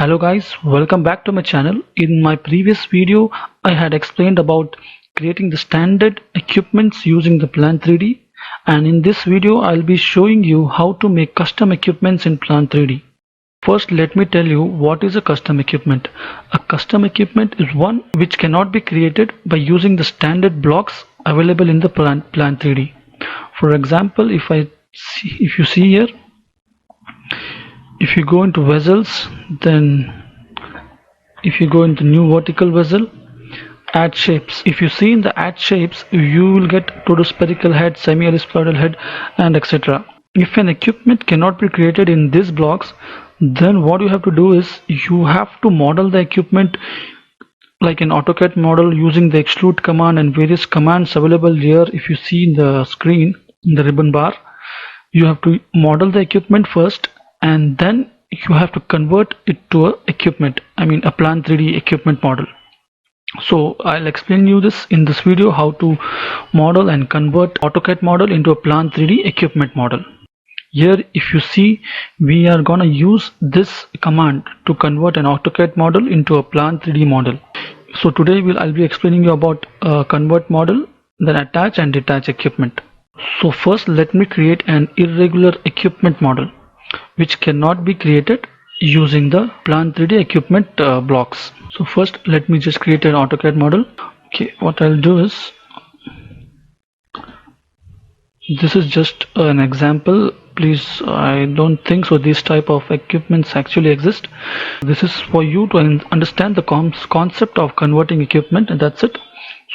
Hello guys, welcome back to my channel. In my previous video, I had explained about creating the standard equipments using the Plan 3D, and in this video I'll be showing you how to make custom equipments in Plan 3D. First, let me tell you what is a custom equipment. A custom equipment is one which cannot be created by using the standard blocks available in the Plan 3D. For example, if you see here, if you go into vessels, then if you go into new vertical vessel, add shapes, if you see in the add shapes, you will get total spherical head, semi-ellipsoidal head, and etc. If an equipment cannot be created in these blocks, then what you have to do is you have to model the equipment like an AutoCAD model using the extrude command and various commands available here. If you see in the screen in the ribbon bar, you have to model the equipment first, and then you have to convert it to a Plan 3D equipment model. So I'll explain you this in this video, how to model and convert AutoCAD model into a Plan 3D equipment model. Here if you see, we are gonna use this command to convert an AutoCAD model into a Plan 3D model. So today I'll be explaining you about convert model, then attach and detach equipment. So first let me create an irregular equipment model which cannot be created using the Plan 3D equipment blocks. So first let me just create an AutoCAD model. Okay, what I'll do is, this is just an example. Please, I don't think so these type of equipments actually exist. This is for you to understand the concept of converting equipment, and that's it.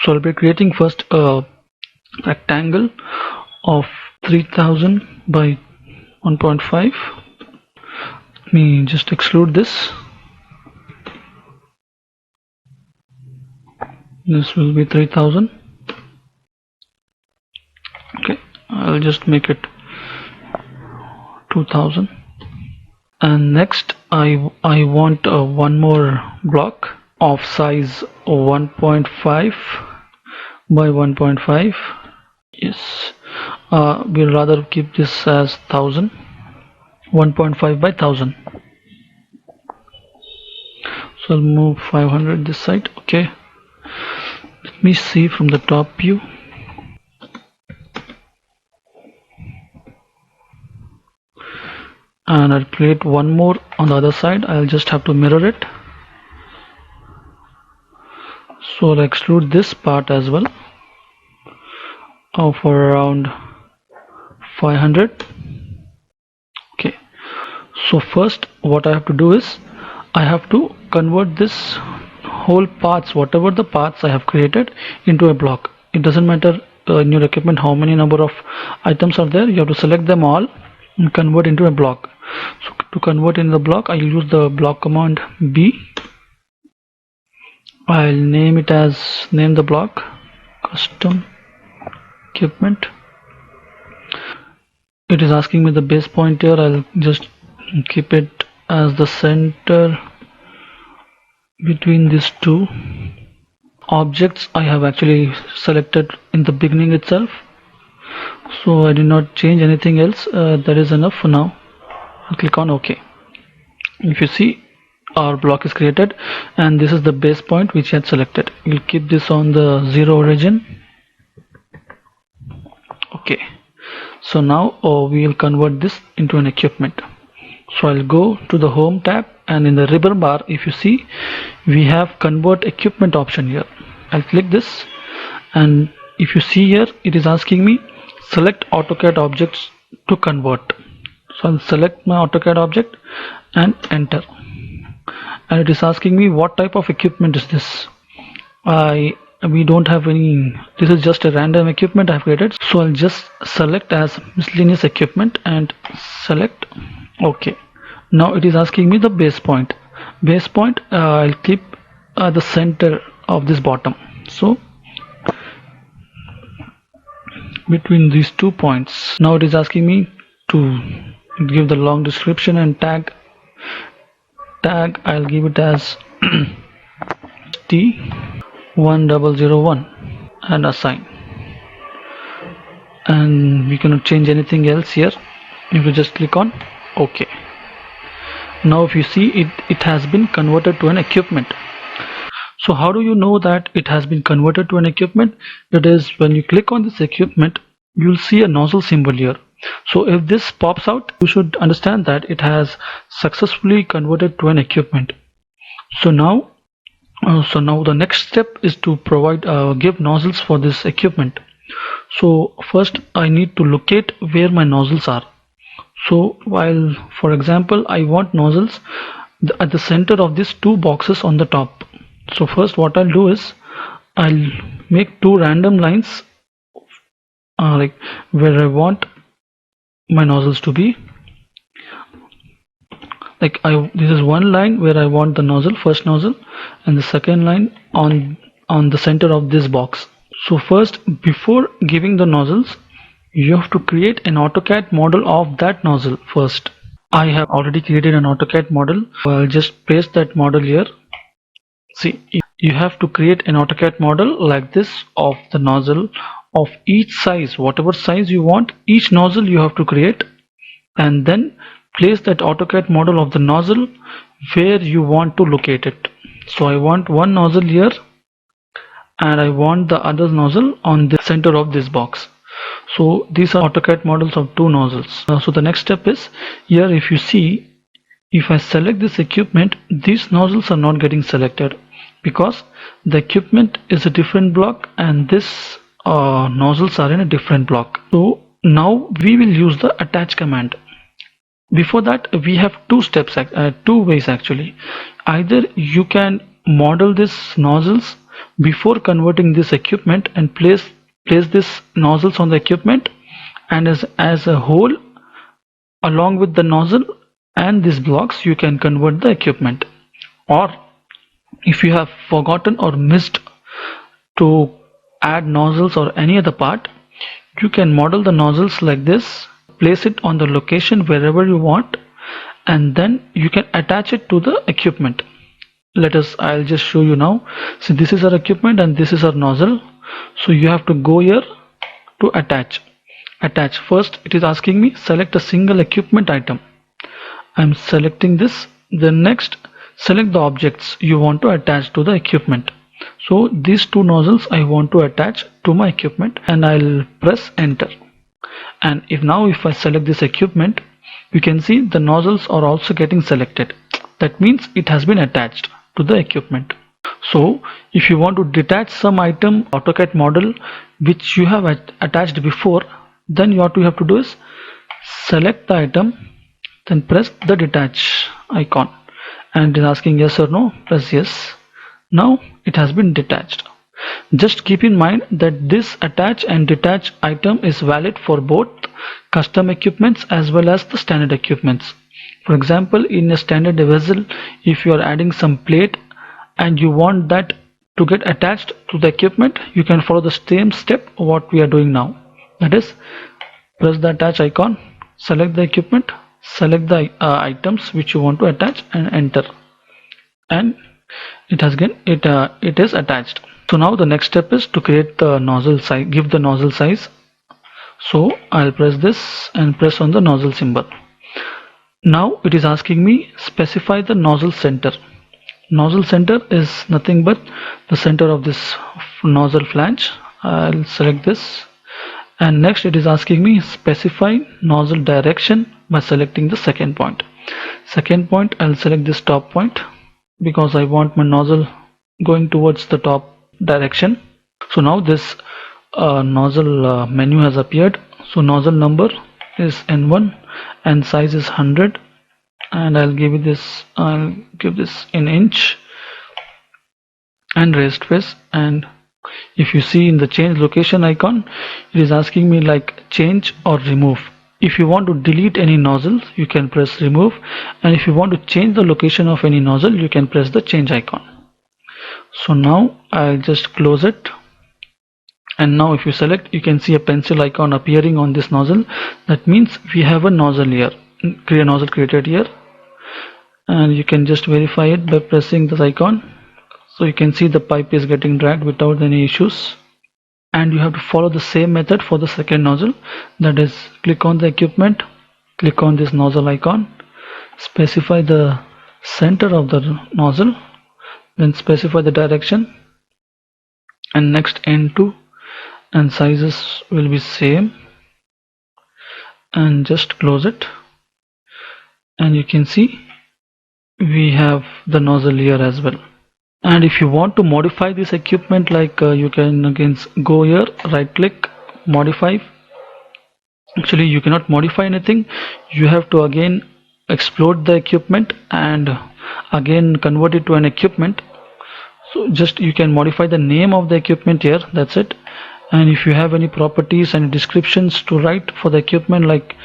So I'll be creating first a rectangle of 3000 by 1.5. Let me just extrude this. This will be 3000. Okay, I'll just make it 2000. And next I want one more block of size 1.5 by 1.5. Yes, we'll rather keep this as 1000, 1.5 by 1000. So I'll move 500 this side. Okay, let me see from the top view. And I'll create one more on the other side. I'll just have to mirror it. So I'll extrude this part as well for around 500. Okay, so first what I have to do is I have to convert this whole parts, whatever the parts I have created, into a block. It doesn't matter in your equipment how many number of items are there, you have to select them all and convert into a block. So to convert in the block, I'll use the block command B. I'll name the block custom equipment. It is asking me the base point here. I'll just keep it as the center between these two objects I have actually selected in the beginning itself. So I did not change anything else. That is enough for now. I'll click on OK. If you see, our block is created and this is the base point which I had selected. We'll keep this on the 0 origin. Okay, so now we will convert this into an equipment. So I'll go to the home tab, and in the ribbon bar, if you see, we have convert equipment option here. I'll click this, and if you see here, it is asking me select AutoCAD objects to convert. So I'll select my AutoCAD object and enter, and it is asking me what type of equipment is this. We don't have any, this is just a random equipment I've created, so I'll just select as miscellaneous equipment and select OK. Now it is asking me the base point. I'll keep the center of this bottom, so between these 2 points. Now it is asking me to give the long description and tag. I'll give it as T1001 and assign, and we cannot change anything else here. If you just click on OK, Now if you see it has been converted to an equipment. So how do you know that it has been converted to an equipment? It is when you click on this equipment, you'll see a nozzle symbol here. So if this pops out, you should understand that it has successfully converted to an equipment. So now the next step is to give nozzles for this equipment. So first I need to locate where my nozzles are. So while, for example, I want nozzles at the center of these two boxes on the top. So first what I'll do is I'll make two random lines like where I want my nozzles to be. Like this is one line where I want the nozzle, first nozzle, and the second line on the center of this box. So first, before giving the nozzles, you have to create an AutoCAD model of that nozzle first. I have already created an AutoCAD model. I'll just paste that model here. See, you have to create an AutoCAD model like this of the nozzle of each size, whatever size you want, each nozzle you have to create, and then place that AutoCAD model of the nozzle where you want to locate it. So I want one nozzle here and I want the other nozzle on the center of this box. So these are AutoCAD models of two nozzles. So the next step is here, if you see, if I select this equipment, these nozzles are not getting selected because the equipment is a different block and this nozzles are in a different block. So now we will use the attach command. Before that, we have two steps, two ways actually. Either you can model these nozzles before converting this equipment and place these nozzles on the equipment, and as a whole along with the nozzle and these blocks you can convert the equipment. Or if you have forgotten or missed to add nozzles or any other part, you can model the nozzles like this, place it on the location wherever you want, and then you can attach it to the equipment. I'll just show you now. So this is our equipment and this is our nozzle. So you have to go here to attach. First it is asking me select a single equipment item. I'm selecting this. Then next, select the objects you want to attach to the equipment. So these two nozzles I want to attach to my equipment, and I'll press enter. And if I select this equipment, you can see the nozzles are also getting selected. That means it has been attached to the equipment. So if you want to detach some item AutoCAD model which you have attached before, then what you have to do is select the item, then press the detach icon, and it is asking yes or no. Press yes. Now it has been detached. Just keep in mind that this attach and detach item is valid for both custom equipments as well as the standard equipments. For example, in a standard vessel, if you are adding some plate and you want that to get attached to the equipment, you can follow the same step what we are doing now. That is, press the attach icon, select the equipment, select the items which you want to attach, and enter, and it is attached. So now the next step is to create the nozzle size, give the nozzle size. So I'll press this and press on the nozzle symbol. Now it is asking me specify the nozzle center. Nozzle center is nothing but the center of this nozzle flange. I'll select this, and next it is asking me specify nozzle direction by selecting the second point. I'll select this top point because I want my nozzle going towards the top direction. So now this nozzle menu has appeared. So nozzle number is N1 and size is 100, and I'll give this in inch and raised face. And if you see in the change location icon, it is asking me like change or remove. If you want to delete any nozzle, you can press remove, and if you want to change the location of any nozzle, you can press the change icon. So now I'll just close it, and now if you select, you can see a pencil icon appearing on this nozzle. That means we have a nozzle here, a nozzle created here, and you can just verify it by pressing this icon. So you can see the pipe is getting dragged without any issues. And you have to follow the same method for the second nozzle. That is, click on the equipment, click on this nozzle icon, specify the center of the nozzle, then specify the direction, and next N2, and sizes will be same, and just close it, and you can see we have the nozzle here as well. And if you want to modify this equipment, like you can again go here, right click, modify. Actually you cannot modify anything, you have to again explode the equipment and again convert it to an equipment. So just you can modify the name of the equipment here, that's it. And if you have any properties and descriptions to write for the equipment, like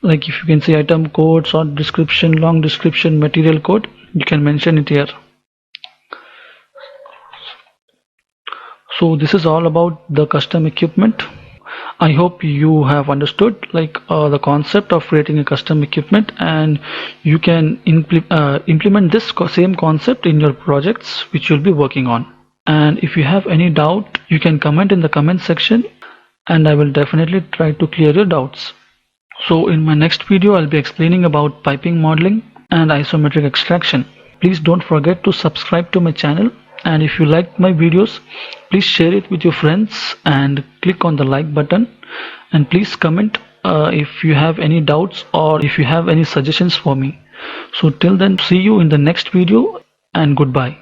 if you can say item code, short description, long description, material code, you can mention it here. So this is all about the custom equipment. I hope you have understood the concept of creating a custom equipment, and you can implement this same concept in your projects which you'll be working on. And if you have any doubt, you can comment in the comment section and I will definitely try to clear your doubts. So in my next video, I'll be explaining about piping modeling and isometric extraction. Please don't forget to subscribe to my channel, and if you like my videos, please share it with your friends and click on the like button, and please comment if you have any doubts or if you have any suggestions for me. So till then, see you in the next video, and goodbye.